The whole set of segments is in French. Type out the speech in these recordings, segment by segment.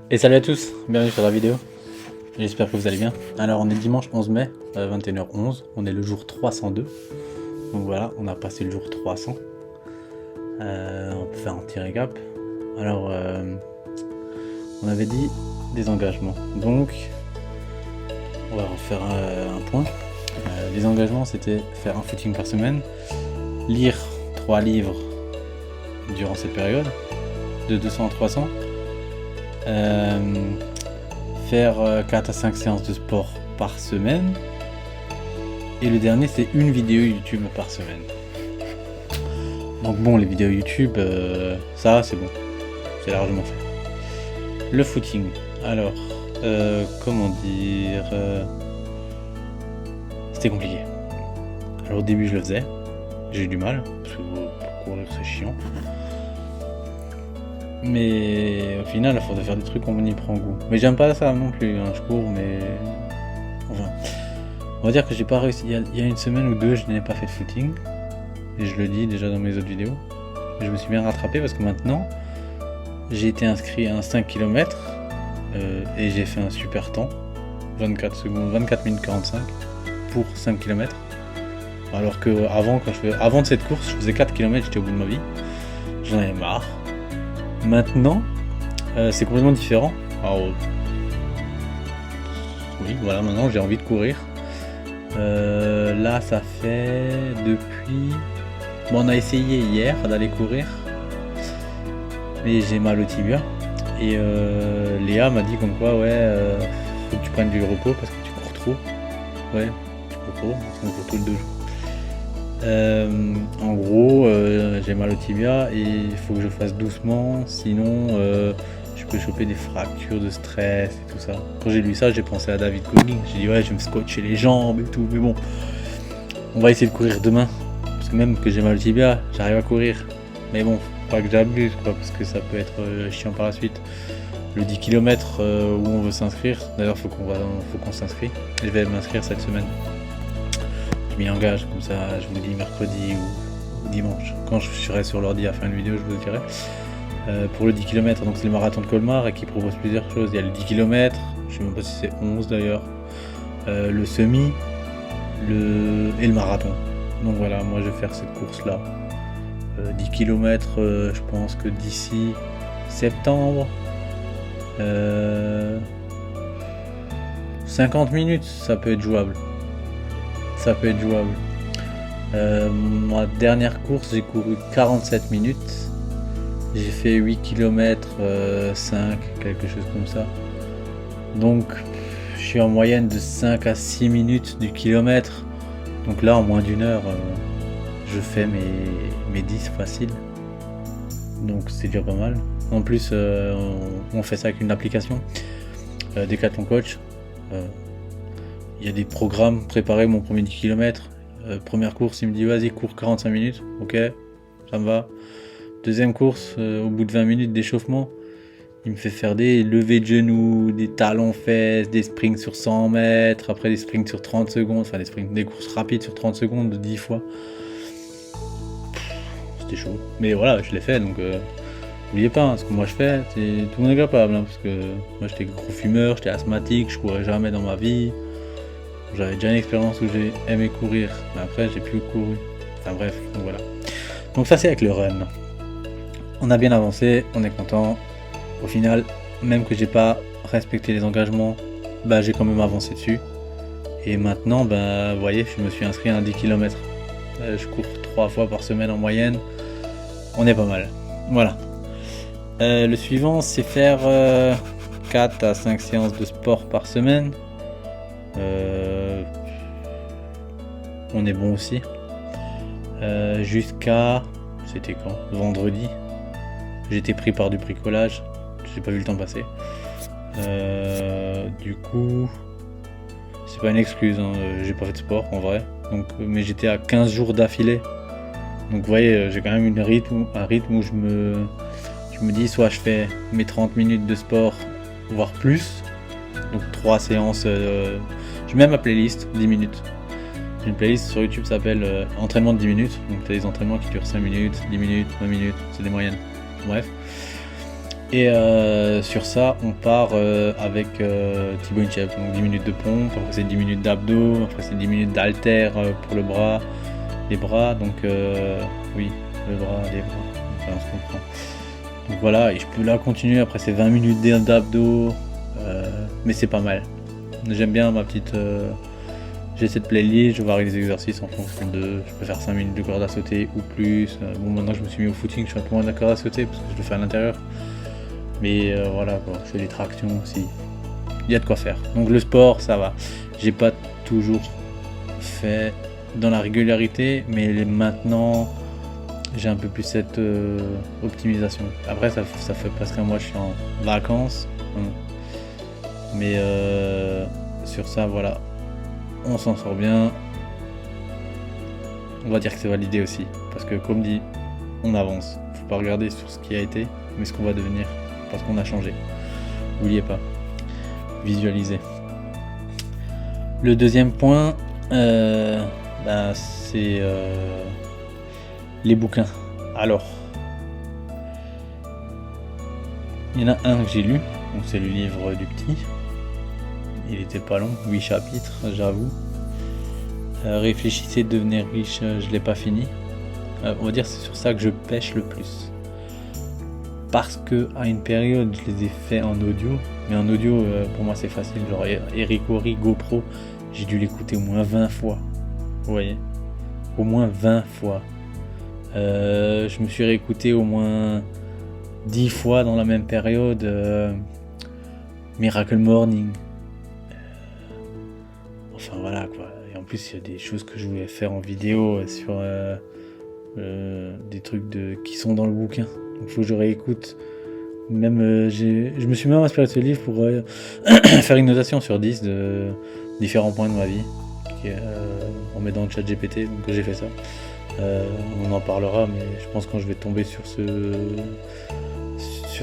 Et salut à tous, bienvenue sur la vidéo, j'espère que vous allez bien. Alors on est dimanche 11 mai, 21h11, on est le jour 302, donc voilà, on a passé le jour 300. On peut faire un petit récap. Alors on avait dit des engagements, donc on va refaire un point. Les engagements, c'était faire un footing par semaine, lire 3 livres durant cette période, de 200 à 300, faire 4 à 5 séances de sport par semaine, et le dernier c'est une vidéo YouTube par semaine. Donc bon, les vidéos YouTube, ça c'est bon, c'est largement fait. Le footing, alors comment dire, c'était compliqué. Alors au début je le faisais, j'ai eu du mal, parce que pour courir c'est chiant. Mais au final, à force de faire des trucs, on y prend goût. Mais j'aime pas ça non plus, hein. Je cours, mais... Enfin, on va dire que j'ai pas réussi. Il y a une semaine ou deux, je n'ai pas fait de footing. Et je le dis déjà dans mes autres vidéos. Je me suis bien rattrapé parce que maintenant, j'ai été inscrit à un 5 km et j'ai fait un super temps. 24 minutes 45 pour 5 km. Alors que avant de cette course, je faisais 4 km, j'étais au bout de ma vie. J'en avais marre. Maintenant, c'est complètement différent. Alors, oui, voilà, maintenant j'ai envie de courir. Là, ça fait depuis... Bon, on a essayé hier d'aller courir, mais j'ai mal au tibia. Et Léa m'a dit comme quoi, faut que tu prennes du repos parce que tu cours trop. Ouais, tu cours trop, parce qu'on court tous les 2 jours. En gros, j'ai mal au tibia et il faut que je fasse doucement, sinon je peux choper des fractures de stress et tout ça. Quand j'ai lu ça, j'ai pensé à David Goggins. J'ai dit ouais, je vais me scotcher les jambes et tout, mais bon, on va essayer de courir demain, parce que même que j'ai mal au tibia, j'arrive à courir. Mais bon, faut pas que j'abuse quoi, parce que ça peut être chiant par la suite. Le 10 km où on veut s'inscrire, d'ailleurs faut qu'on s'inscrit. Je vais m'inscrire cette semaine. Je m'y engage, comme ça je vous le dis mercredi ou dimanche. Quand je serai sur l'ordi à faire une vidéo, je vous le dirai. Pour le 10 km, donc c'est le marathon de Colmar et qui propose plusieurs choses. Il y a le 10 km, je sais même pas si c'est 11 d'ailleurs, le semi et le marathon. Donc voilà, moi je vais faire cette course là. 10 km, je pense que d'ici septembre, 50 minutes, ça peut être jouable. Ma dernière course, j'ai couru 47 minutes. J'ai fait 8 km 5, quelque chose comme ça. Donc, je suis en moyenne de 5 à 6 minutes du kilomètre. Donc là, en moins d'une heure, je fais mes 10 faciles. Donc c'est déjà pas mal. En plus, on fait ça avec une application, Decathlon Coach. Il y a des programmes préparés, mon premier 10 km. Première course, il me dit vas-y, cours 45 minutes. Ok, ça me va. Deuxième course, au bout de 20 minutes d'échauffement, il me fait faire des levées de genoux, des talons fesses, des sprints sur 100 mètres, après des sprints sur 30 secondes, enfin des courses rapides sur 30 secondes de 10 fois. C'était chaud. Mais voilà, je l'ai fait, donc n'oubliez pas, ce que moi je fais, tout le monde est capable. Hein, parce que moi j'étais gros fumeur, j'étais asthmatique, je courais jamais dans ma vie. J'avais déjà une expérience où j'ai aimé courir, mais après j'ai plus couru. Enfin bref, donc voilà. Donc ça c'est avec le run. On a bien avancé, on est content. Au final, même que j'ai pas respecté les engagements, j'ai quand même avancé dessus. Et maintenant, vous voyez, je me suis inscrit à un 10 km. Je cours 3 fois par semaine en moyenne. On est pas mal. Voilà. Le suivant, c'est faire 4 à 5 séances de sport par semaine. On est bon aussi. Jusqu'à... C'était quand ? Vendredi. J'étais pris par du bricolage. J'ai pas vu le temps passer. Du coup... C'est pas une excuse, hein. J'ai pas fait de sport en vrai. Donc, mais j'étais à 15 jours d'affilée. Donc vous voyez, j'ai quand même un rythme où je me dis soit je fais mes 30 minutes de sport, voire plus. Donc 3 séances. Je mets ma playlist, 10 minutes. J'ai une playlist sur YouTube qui s'appelle entraînement de 10 minutes. Donc tu as des entraînements qui durent 5 minutes, 10 minutes, 20 minutes, c'est des moyennes. Bref. Et sur ça, on part avec Thibaut Inchep, donc 10 minutes de pompe, après c'est 10 minutes d'abdos, après c'est 10 minutes d'haltère pour le bras, les bras, donc oui, le bras, les bras, enfin, on se comprend. Donc voilà, et je peux là continuer, après c'est 20 minutes d'abdos, mais c'est pas mal. J'aime bien ma petite... j'ai cette playlist, je varie les exercices en fonction de... Je peux faire 5 minutes de corde à sauter ou plus. Bon, maintenant je me suis mis au footing, je suis un peu moins de la corde à sauter parce que je le fais à l'intérieur. Mais voilà, quoi, je fais des tractions aussi. Il y a de quoi faire. Donc le sport, ça va. J'ai pas toujours fait dans la régularité, mais maintenant j'ai un peu plus cette optimisation. Après, ça fait presque un mois que je suis en vacances. Mais sur ça, voilà. On s'en sort bien. On va dire que c'est validé aussi. Parce que comme dit, on avance. Faut pas regarder sur ce qui a été, mais ce qu'on va devenir. Parce qu'on a changé. N'oubliez pas. Visualisez. Le deuxième point, c'est les bouquins. Alors, il y en a un que j'ai lu. Donc c'est le livre du petit. Il était pas long, 8 chapitres, j'avoue. Réfléchissez, devenir riche, je l'ai pas fini. On va dire que c'est sur ça que je pêche le plus. Parce que à une période, je les ai fait en audio. Mais en audio, pour moi, c'est facile. Genre Eric Horry, GoPro, j'ai dû l'écouter au moins 20 fois. Vous voyez ? Au moins 20 fois. Je me suis réécouté au moins 10 fois dans la même période. Miracle Morning. Enfin voilà quoi. Et en plus, il y a des choses que je voulais faire en vidéo sur des trucs qui sont dans le bouquin. Donc il faut que je réécoute. Même je me suis même inspiré de ce livre pour faire une notation sur 10 de différents points de ma vie. En mettant le chat GPT, donc j'ai fait ça. On en parlera, mais je pense quand je vais tomber sur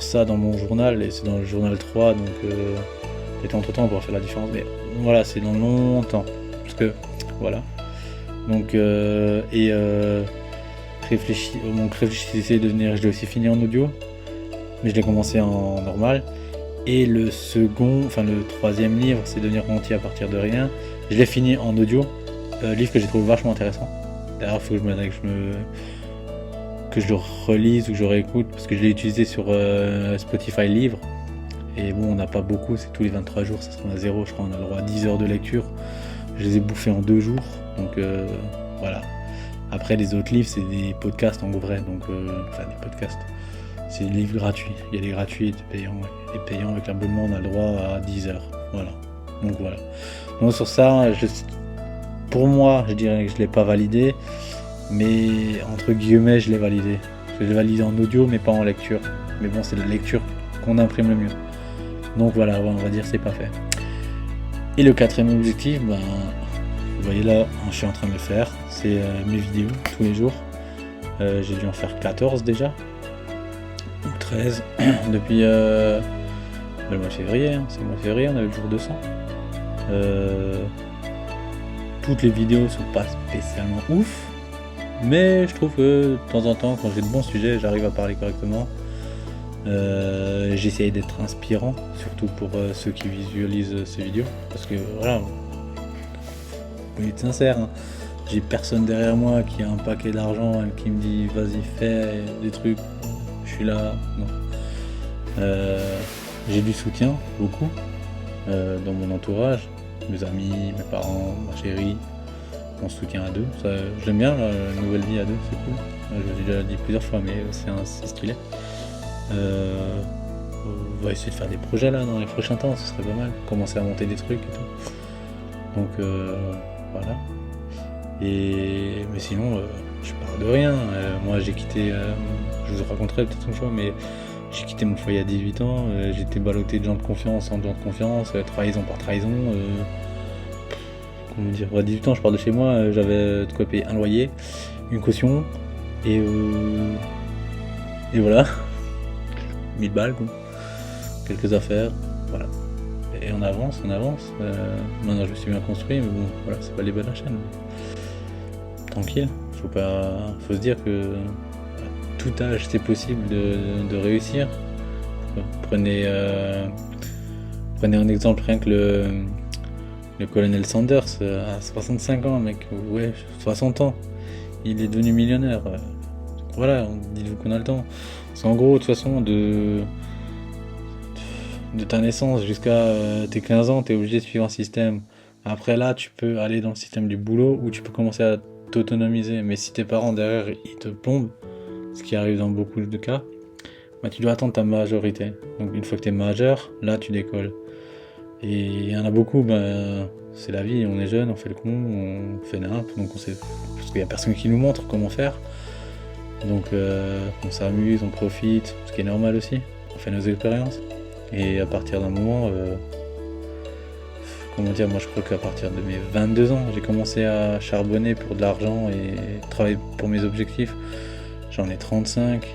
ça dans mon journal, et c'est dans le journal 3, donc peut-être entre temps on pourra faire la différence, mais voilà, c'est dans longtemps, parce que voilà. Donc réfléchissez devenir, je l'ai aussi fini en audio, mais je l'ai commencé en normal. Et le troisième livre, c'est devenir rentier à partir de rien. Je l'ai fini en audio, livre que j'ai trouvé vachement intéressant. D'ailleurs, il faut que je le relise ou que je réécoute, parce que je l'ai utilisé sur Spotify Livre. Et bon, on n'a pas beaucoup, c'est tous les 23 jours, ça sera à 0, je crois, on a le droit à 10 heures de lecture. Je les ai bouffés en 2 jours, donc voilà. Après, les autres livres, c'est des podcasts en vrai, donc des podcasts. C'est des livres gratuits. Il y a des gratuits et des payants. Ouais. Les payants, avec l'abonnement, on a le droit à 10 heures. Voilà. Donc voilà. Donc sur ça, pour moi, je dirais que je ne l'ai pas validé. Mais entre guillemets, je l'ai validé. Je l'ai validé en audio, mais pas en lecture. Mais bon, c'est la lecture qu'on imprime le mieux. Donc voilà, on va dire que c'est pas fait. Et le quatrième objectif, vous voyez là, je suis en train de le faire. C'est mes vidéos tous les jours. J'ai dû en faire 14 déjà. Ou 13 depuis le mois de février, c'est le mois de février, on avait le jour 200. Toutes les vidéos sont pas spécialement ouf, mais je trouve que de temps en temps, quand j'ai de bons sujets, j'arrive à parler correctement. J'essaye d'être inspirant, surtout pour ceux qui visualisent ces vidéos, parce que voilà, faut être sincère, hein. J'ai personne derrière moi qui a un paquet d'argent et qui me dit vas-y fais des trucs. Je suis là, non. J'ai du soutien, beaucoup, dans mon entourage, mes amis, mes parents, ma chérie, on se soutient à deux. Ça, j'aime bien la nouvelle vie à deux, c'est cool. Je l'ai déjà dit plusieurs fois, mais c'est stylé. On va essayer de faire des projets là dans les prochains temps, ce serait pas mal. Commencer à monter des trucs et tout. Donc voilà. Mais sinon, je parle de rien. Moi j'ai quitté, je vous raconterai peut-être une fois, mais j'ai quitté mon foyer à 18 ans, j'étais ballotté de gens de confiance en gens de confiance, trahison par trahison. Comment dire, à 18 ans je pars de chez moi, j'avais de quoi payer un loyer, une caution, et voilà. 1000 balles quoi. Quelques affaires, voilà. Et on avance. Maintenant je me suis bien construit, mais bon, voilà, c'est pas les bonnes chaînes. Tranquille, faut se dire que à tout âge c'est possible de réussir. quoi. Prenez un exemple, rien que le colonel Sanders, à 65 ans, mec, ouais, 60 ans, il est devenu millionnaire. Voilà, dites-vous qu'on a le temps. Parce qu'en gros, de toute façon, de ta naissance jusqu'à tes 15 ans, tu es obligé de suivre un système. Après là, tu peux aller dans le système du boulot ou tu peux commencer à t'autonomiser. Mais si tes parents derrière, ils te plombent, ce qui arrive dans beaucoup de cas, bah, tu dois attendre ta majorité. Donc une fois que tu es majeur, là tu décolles. Et il y en a beaucoup, bah, c'est la vie, on est jeune, on fait le con, on fait n'importe, donc on sait, parce qu'il n'y a personne qui nous montre comment faire. Donc on s'amuse, on profite, ce qui est normal aussi, on fait nos expériences. Et à partir d'un moment, comment dire, moi je crois qu'à partir de mes 22 ans, j'ai commencé à charbonner pour de l'argent et travailler pour mes objectifs. J'en ai 35,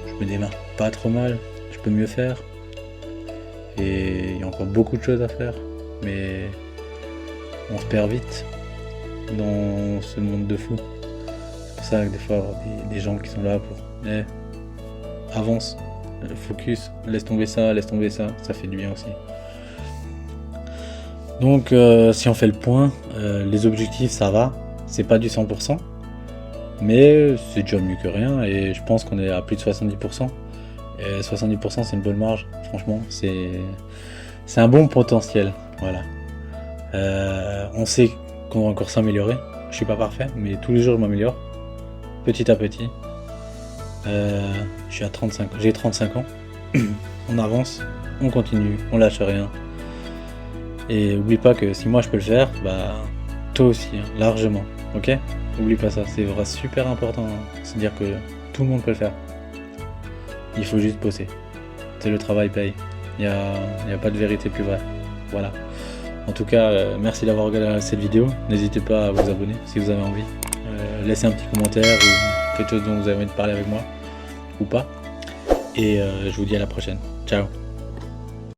je me démarre pas trop mal, je peux mieux faire. Et il y a encore beaucoup de choses à faire, mais on se perd vite dans ce monde de fou. C'est pour ça que des fois, des gens qui sont là pour avance, focus, laisse tomber ça, ça fait du bien aussi. Donc si on fait le point, les objectifs ça va, c'est pas du 100%, mais c'est déjà mieux que rien et je pense qu'on est à plus de 70%. Et 70% c'est une bonne marge, franchement, c'est un bon potentiel, voilà. On sait qu'on va encore s'améliorer, je suis pas parfait, mais tous les jours je m'améliore, petit à petit. J'ai 35 ans, on avance, on continue, on lâche rien. Et oublie pas que si moi je peux le faire, bah toi aussi, hein, largement, ok? Oublie pas ça, c'est vraiment super important, hein. C'est-à-dire que tout le monde peut le faire. Il faut juste bosser. C'est le travail paye. Il y a pas de vérité plus vraie. Voilà. En tout cas, merci d'avoir regardé cette vidéo. N'hésitez pas à vous abonner si vous avez envie. Laissez un petit commentaire ou quelque chose dont vous avez envie de parler avec moi ou pas. Et je vous dis à la prochaine. Ciao.